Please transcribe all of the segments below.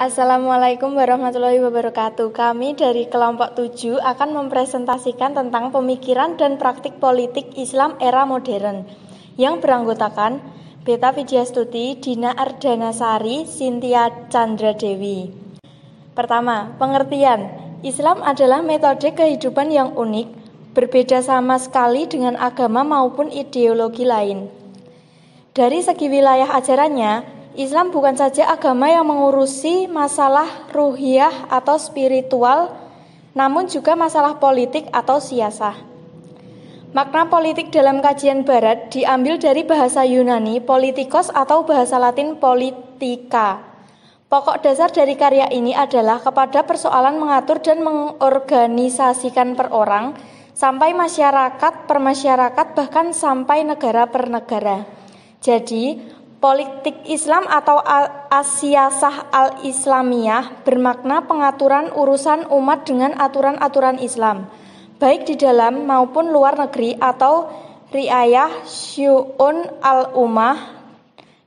Assalamualaikum warahmatullahi wabarakatuh. Kami dari kelompok 7 akan mempresentasikan tentang pemikiran dan praktik politik Islam era modern yang beranggotakan Beta Widjastuti, Dina Ardanasari, Cynthia Chandra Dewi. Pertama, pengertian. Islam adalah metode kehidupan yang unik, berbeda sama sekali dengan agama maupun ideologi lain. Dari segi wilayah ajarannya, Islam bukan saja agama yang mengurusi masalah ruhiyah atau spiritual, namun juga masalah politik atau siasah. Makna politik dalam kajian barat diambil dari bahasa Yunani politikos atau bahasa Latin politika. Pokok dasar dari karya ini adalah kepada persoalan mengatur dan mengorganisasikan per orang, sampai masyarakat per masyarakat, bahkan sampai negara per negara. Jadi, politik Islam atau as-siyasah al-islamiyah bermakna pengaturan urusan umat dengan aturan-aturan Islam, baik di dalam maupun luar negeri, atau riayah syu'un al-ummah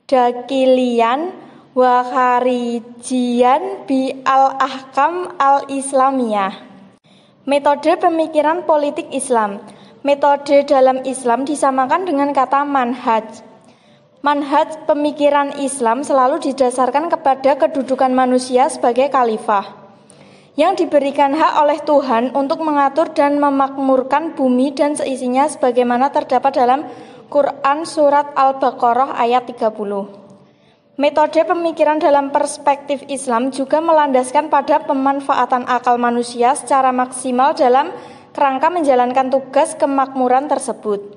dakilian wa kharijian bi al-ahkam al-islamiyah. Metode pemikiran politik Islam. Metode dalam Islam disamakan dengan kata manhaj. Manhaj pemikiran Islam selalu didasarkan kepada kedudukan manusia sebagai khalifah yang diberikan hak oleh Tuhan untuk mengatur dan memakmurkan bumi dan seisinya sebagaimana terdapat dalam Quran surat Al-Baqarah ayat 30. Metode pemikiran dalam perspektif Islam juga melandaskan pada pemanfaatan akal manusia secara maksimal dalam kerangka menjalankan tugas kemakmuran tersebut.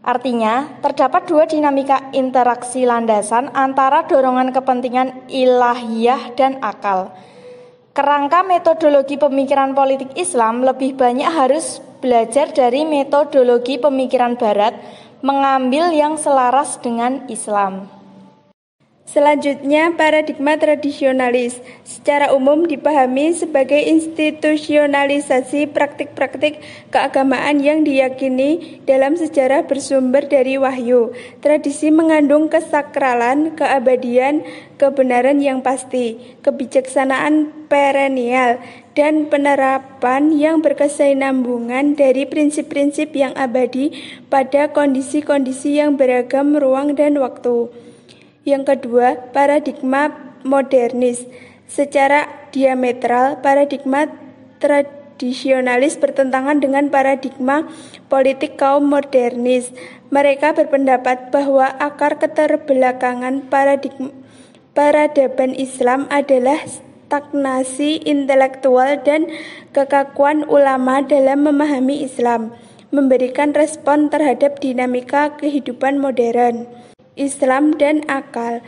Artinya, terdapat dua dinamika interaksi landasan antara dorongan kepentingan ilahiyah dan akal. Kerangka metodologi pemikiran politik Islam lebih banyak harus belajar dari metodologi pemikiran Barat, mengambil yang selaras dengan Islam. Selanjutnya, paradigma tradisionalis secara umum dipahami sebagai institusionalisasi praktik-praktik keagamaan yang diyakini dalam sejarah bersumber dari wahyu. Tradisi mengandung kesakralan, keabadian, kebenaran yang pasti, kebijaksanaan perennial, dan penerapan yang berkesinambungan dari prinsip-prinsip yang abadi pada kondisi-kondisi yang beragam ruang dan waktu. Yang kedua, paradigma modernis. Secara diametral, paradigma tradisionalis bertentangan dengan paradigma politik kaum modernis. Mereka berpendapat bahwa akar keterbelakangan peradaban Islam adalah stagnasi intelektual dan kekakuan ulama dalam memahami Islam, memberikan respon terhadap dinamika kehidupan modern. Islam dan akal.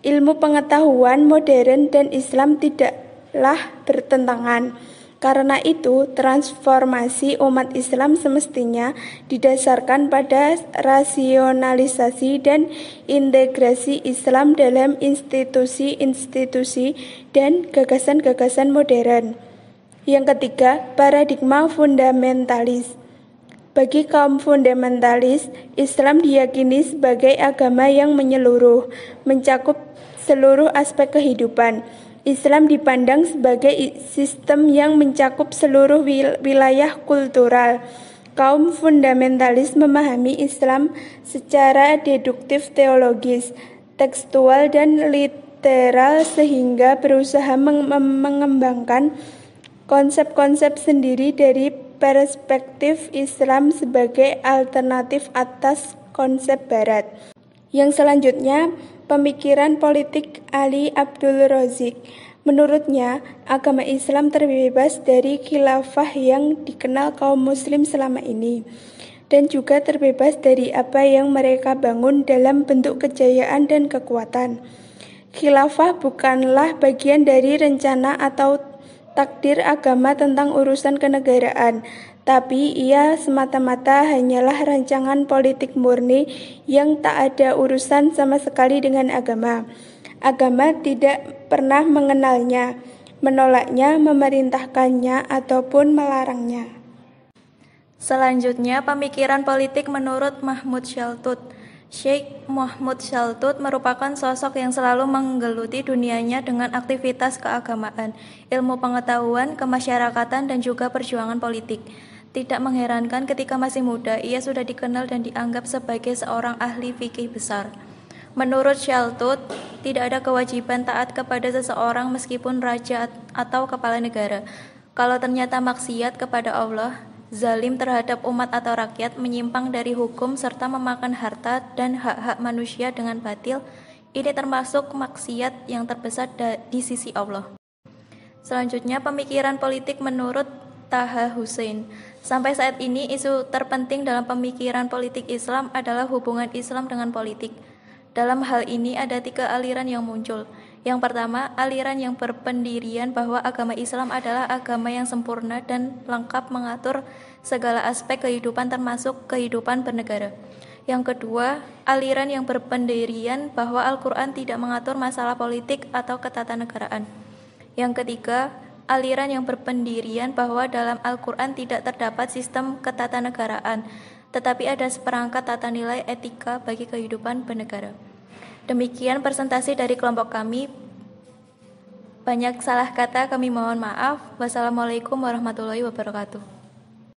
Ilmu pengetahuan modern dan Islam tidaklah bertentangan. Karena itu, transformasi umat Islam semestinya didasarkan pada rasionalisasi dan integrasi Islam dalam institusi-institusi dan gagasan-gagasan modern. Yang ketiga, paradigma fundamentalis. Bagi kaum fundamentalis, Islam diyakini sebagai agama yang menyeluruh, mencakup seluruh aspek kehidupan. Islam dipandang sebagai sistem yang mencakup seluruh wilayah kultural. Kaum fundamentalis memahami Islam secara deduktif teologis, tekstual, dan literal sehingga berusaha mengembangkan konsep-konsep sendiri dari perspektif Islam sebagai alternatif atas konsep Barat. Yang selanjutnya, pemikiran politik Ali Abdul Razik. Menurutnya, agama Islam terbebas dari khilafah yang dikenal kaum muslim selama ini, dan juga terbebas dari apa yang mereka bangun dalam bentuk kejayaan dan kekuatan. Khilafah bukanlah bagian dari rencana atau takdir agama tentang urusan kenegaraan, tapi ia semata-mata hanyalah rancangan politik murni yang tak ada urusan sama sekali dengan agama. Agama tidak pernah mengenalnya, menolaknya, memerintahkannya, ataupun melarangnya. Selanjutnya, pemikiran politik menurut Mahmud Shaltut. Syekh Muhammad Shaltut merupakan sosok yang selalu menggeluti dunianya dengan aktivitas keagamaan, ilmu pengetahuan, kemasyarakatan, dan juga perjuangan politik. Tidak mengherankan ketika masih muda, ia sudah dikenal dan dianggap sebagai seorang ahli fikih besar. Menurut Shaltut, tidak ada kewajiban taat kepada seseorang meskipun raja atau kepala negara. Kalau ternyata maksiat kepada Allah, zalim terhadap umat atau rakyat, menyimpang dari hukum, serta memakan harta dan hak-hak manusia dengan batil, ini termasuk maksiat yang terbesar di sisi Allah. Selanjutnya, pemikiran politik menurut Taha Hussein. Sampai saat ini, isu terpenting dalam pemikiran politik Islam adalah hubungan Islam dengan politik. Dalam hal ini ada 3 aliran yang muncul. Yang pertama, aliran yang berpendirian bahwa agama Islam adalah agama yang sempurna dan lengkap mengatur segala aspek kehidupan termasuk kehidupan bernegara. Yang kedua, aliran yang berpendirian bahwa Al-Quran tidak mengatur masalah politik atau ketatanegaraan. Yang ketiga, aliran yang berpendirian bahwa dalam Al-Quran tidak terdapat sistem ketatanegaraan, tetapi ada seperangkat tata nilai etika bagi kehidupan bernegara. Demikian presentasi dari kelompok kami. Banyak salah kata, kami mohon maaf. Wassalamualaikum warahmatullahi wabarakatuh.